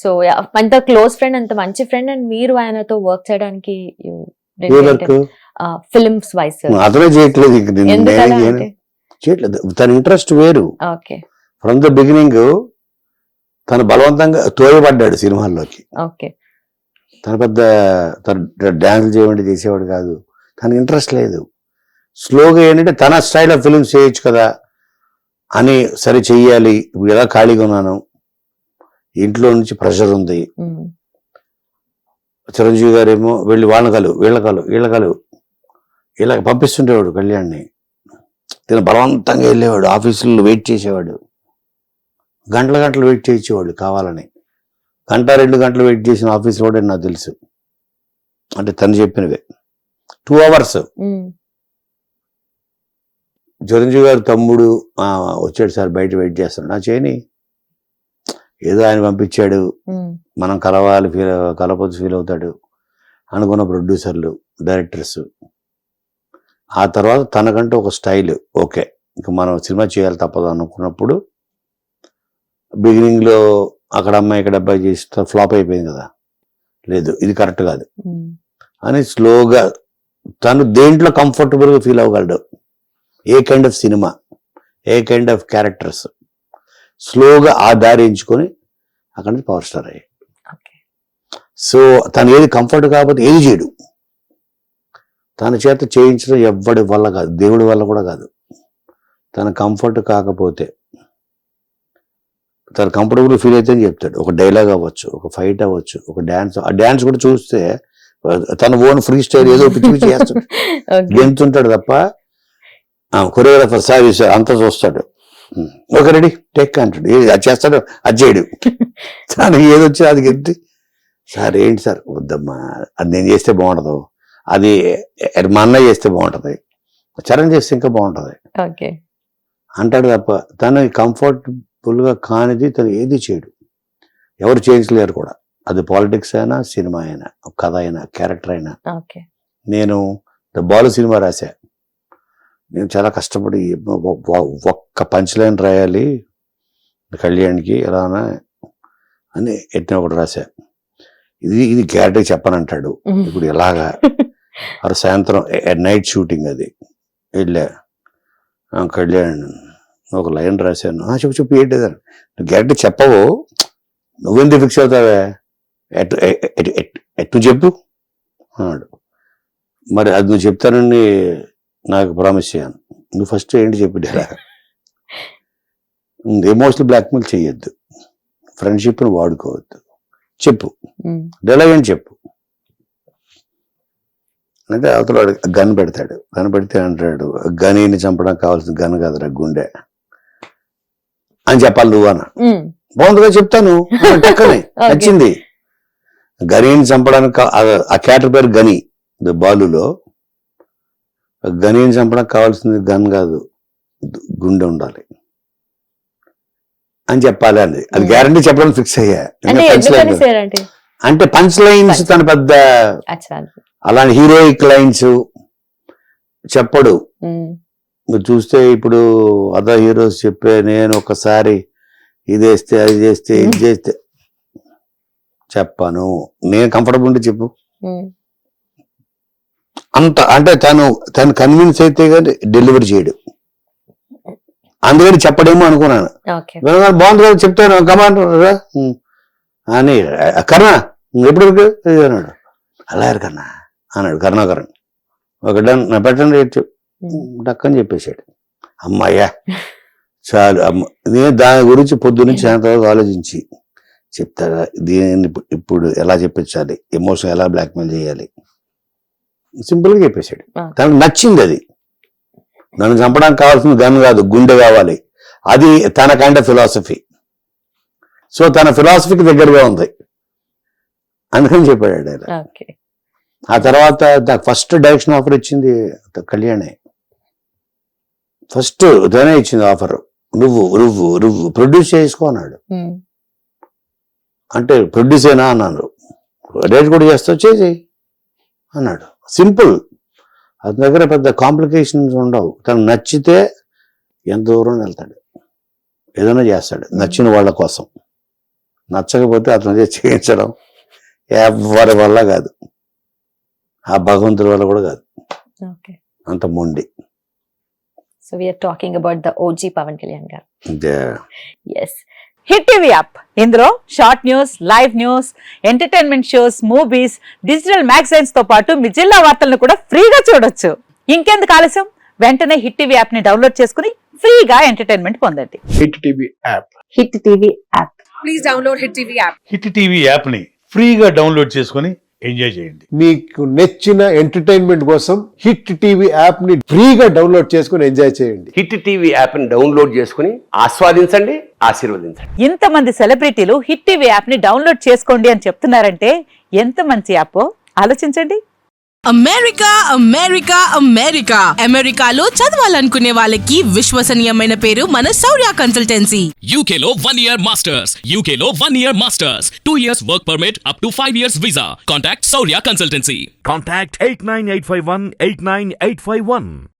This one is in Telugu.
సో అంత క్లోజ్ ఫ్రెండ్, అంత మంచి ఫ్రెండ్, అండ్ మీరు ఆయనతో వర్క్ చేయడానికి ఫిల్మ్స్ వైస్ అతనే చేయట్లేదు, ఎందుకలా అంటే చేయట్లేదు. తన ఇంట్రెస్ట్ వేరు. ఓకే ఫ్రమ్ ద బిగినింగ్ తను బలవంతంగా తోయబడ్డాడు సినిమాల్లోకి. ఓకే తన పెద్ద తన డాన్స్ చేయమంటే చేసేవాడు కాదు, తన ఇంట్రెస్ట్ లేదు. స్లోగా ఏంటంటే తన స్టైల్ ఆఫ్ ఫిల్మ్స్ చేయొచ్చు కదా అని, సరే చెయ్యాలి, ఇప్పుడు ఎలా ఖాళీగా ఉన్నాను, ఇంట్లో నుంచి ప్రెషర్ ఉంది. చిరంజీవి గారేమో వెళ్ళి వాళ్ళ వీళ్ళ ఇలా పంపిస్తుండేవాడు కళ్యాణ్ని. తను బలవంతంగా వెళ్ళేవాడు, ఆఫీసుల్లో వెయిట్ చేసేవాడు, గంటలు వెయిట్ చేయించేవాళ్ళు కావాలని. 1-2 గంటలు వెయిట్ చేసిన ఆఫీస్లో కూడా నాకు తెలుసు. అంటే తను చెప్పినవే 2 hours. చిరంజీవి గారు తమ్ముడు వచ్చాడు సార్, బయట వెయిట్ చేస్తాడు, నా చేయని, ఏదో ఆయన పంపించాడు, మనం కలపోతే ఫీల్ అవుతాడు అనుకున్న ప్రొడ్యూసర్లు, డైరెక్టర్స్. ఆ తర్వాత తనకంటూ ఒక స్టైల్, ఓకే ఇంకా మనం సినిమా చేయాలి తప్పదు అనుకున్నప్పుడు, బిగినింగ్లో అక్కడ అమ్మాయి ఇక్కడ అబ్బాయి చేసి ఫ్లాప్ అయిపోయింది కదా, లేదు ఇది కరెక్ట్ కాదు అని స్లోగా తను దేంట్లో కంఫర్టబుల్గా ఫీల్ అవ్వగలడు, ఏ కైండ్ ఆఫ్ సినిమా, ఏ కైండ్ ఆఫ్ క్యారెక్టర్స్, స్లోగా ఆ దారి ఎంచుకొని అక్కడి నుంచి పవర్ స్టార్ అయ్యాడు. సో తను ఏది కంఫర్ట్ కాకపోతే ఏది చేయడు, తన చేత చేయించడం ఎవ్వడి వల్ల కాదు, దేవుడి వల్ల కూడా కాదు. తన కంఫర్ట్ కాకపోతే, తను కంఫర్టబుల్ ఫీల్ అయితే అని చెప్తాడు. ఒక డైలాగ్ అవ్వచ్చు, ఒక ఫైట్ అవ్వచ్చు, ఒక డ్యాన్స్, ఆ డ్యాన్స్ కూడా చూస్తే తన ఓన్ ఫ్రీ స్టైల్ ఏదో పిచ్చి పిచ్చి చేస్తాడు, గెంతుంటాడు తప్ప కొరియోగ్రాఫర్ సార్ అంతా చూస్తాడు, ఓకే రెడీ టేక్ అంటాడు, అది చేస్తాడు, అది చేయడు. తనకి ఏది వచ్చి అది గెంతి, సార్ ఏంటి సార్ వద్దమ్మా, అది నేను చేస్తే బాగుండదు, అది మా అన్నయ్య చేస్తే బాగుంటుంది, చరణ్ చేస్తే ఇంకా బాగుంటుంది అంటాడు తప్ప తను కంఫర్టబుల్గా కానిది తను ఏది చేయడు. ఎవరు చేయించలేరు కూడా, అది పాలిటిక్స్ అయినా, సినిమా అయినా, కథ అయినా, క్యారెక్టర్ అయినా. నేను ద బాలు సినిమా రాశా, నేను చాలా కష్టపడి ఒక్క పంచ్ లైన్ రాయాలి కళ్యాణ్కి ఎలానా అని ఎట్టిన ఒకటి రాశా. ఇది గ్యారెంటీ చెప్పనంటాడు, ఇప్పుడు ఎలాగా అది సాయంత్రం నైట్ షూటింగ్, అది వెళ్ళా కళ్యాణ్ ఒక లైన్ రాశాను, చెప్పు ఏంటి నువ్వు గ్యారెంటీ చెప్పవు, నువ్వెందుకు ఫిక్స్ అవుతావే, ఎట్టు చెప్పు అన్నాడు. మరి అది నువ్వు చెప్తానని నాకు ప్రామిస్ చేయను, నువ్వు ఫస్ట్ ఏంటి చెప్పు డైలాగ్. ఎమోషనల్ బ్లాక్మెయిల్ చేయొద్దు, ఫ్రెండ్షిప్ని వాడుకోవద్దు, చెప్పు డైలాగ్ అని చెప్పు అంటే అవతల గన్ పెడతాడు, గన్ పెడితే అంటాడు, గనిని చంపడానికి కావాల్సిన గన్ కాదురా గుండె అని చెప్పాలి నువ్వు అన్న. బాగుందిగా చెప్తాను నచ్చింది. గనిని చంపడానికి ఆ క్యారెక్టర్ పేరు గని, బాలులో గనిని చంపడానికి కావాల్సింది గన్ కాదు గుండె ఉండాలి అని చెప్పాలి అంది. అది గ్యారంటీ చెప్పడానికి ఫిక్స్ అయ్యా. అంటే పంచ్ లైన్స్ తన పెద్ద అలాంటి హీరోయిక్ లైన్స్ చెప్పడు. మీరు చూస్తే ఇప్పుడు అదర్ హీరోస్ చెప్పే, నేను ఒకసారి ఇది వేస్తే అది చేస్తే ఇది చేస్తే చెప్పాను, నేను కంఫర్టబుల్ ఉంటే చెప్పు అంత. అంటే తను కన్విన్స్ అయితే కానీ డెలివరీ చేయడు, అందుకని చెప్పడేమో అనుకున్నాను. బాగుంది కదా చెప్తాను కమాండ్ అని, కర్ణ ఎప్పుడు అన్నాడు, అలా కర్ణ అన్నాడు కరుణాకరణ్. ఒక డన్ పెట్టండి డక్కని చెప్పేశాడు. అమ్మాయ్యా చాలు అమ్మ, నేను దాని గురించి పొద్దున్నుంచి సాయంత్రం ఆలోచించి చెప్తాగా దీన్ని ఇప్పుడు ఎలా చెప్పించాలి, ఎమోషన్ ఎలా బ్లాక్మెయిల్ చేయాలి, సింపుల్గా చెప్పేశాడు. తనకు నచ్చింది అది. నన్ను చంపడానికి కావాల్సిన గన్ కాదు గుండె కావాలి, అది తన కైండ్ ఆఫ్ ఫిలాసఫీ. సో తన ఫిలాసఫీకి దగ్గరగా ఉంది అందుకని చెప్పాడు ఆయన. ఆ తర్వాత ఫస్ట్ డైరెక్షన్ ఆఫర్ ఇచ్చింది కళ్యాణే, ఫస్ట్ తనే ఇచ్చింది ఆఫర్. నువ్వు నువ్వు నువ్వు ప్రొడ్యూస్ చేసుకో అన్నాడు. అంటే ప్రొడ్యూస్ అయినా అన్నాను, డైరెక్ట్ కూడా చేస్తావు చేసేయి అన్నాడు. సింపుల్, అతని దగ్గర పెద్ద కాంప్లికేషన్స్ ఉండవు. తనకు నచ్చితే ఎంత దూరం వెళ్తాడు, ఏదైనా చేస్తాడు నచ్చిన వాళ్ళ కోసం. నచ్చకపోతే అతను చేయించడం ఎవరి వల్ల కాదు, ఆ భగవంతుడి వల్ల కూడా కాదు, ఓకే. అంత మొండి. So we're talking about the OG Pavan Kalyan గారు. ఎస్. హిట్ టీవీ యాప్, ఇందులో short news, live news, entertainment shows, movies, digital magazines తో పాటు మీ జిల్లా వార్తలను కూడా ఫ్రీగా చూడొచ్చు. ఇంకెందుకు ఆలస్యం, వెంటనే హిట్ టీవీ యాప్ ని డౌన్లోడ్ చేసుకుని ఫ్రీగా ఎంటర్టైన్మెంట్ పొందండి. Hit TV app. Hit TV app. Please download Hit TV app. Hit TV app ని ఫ్రీగా డౌన్లోడ్ చేసుకొని ఎంజాయ్ చేయండి. మీకు నచ్చిన ఎంటర్టైన్మెంట్ కోసం హిట్ టీవీ యాప్ ని ఫ్రీగా డౌన్లోడ్ చేసుకుని ఎంజాయ్ చేయండి. హిట్ టీవీ యాప్ ని డౌన్లోడ్ చేసుకుని ఆస్వాదించండి, ఆశీర్వదించండి. ఇంతమంది సెలబ్రిటీలు హిట్ టీవీ యాప్ ని డౌన్లోడ్ చేసుకోండి అని చెప్తున్నారంటే ఎంత మంచి యాప్ ఆలోచించండి. అమెరికా అమెరికా అమెరికా అమెరికాలో చదవాలనుకునే వాళ్ళకి విశ్వసనీయమైన పేరు మన శౌర్య కన్సల్టెన్సీ. UK లో 1 year masters. UK లో 1 year masters. 2 years work permit up to 5 years visa. Contact Saurya Consultancy. Contact 89851 89851.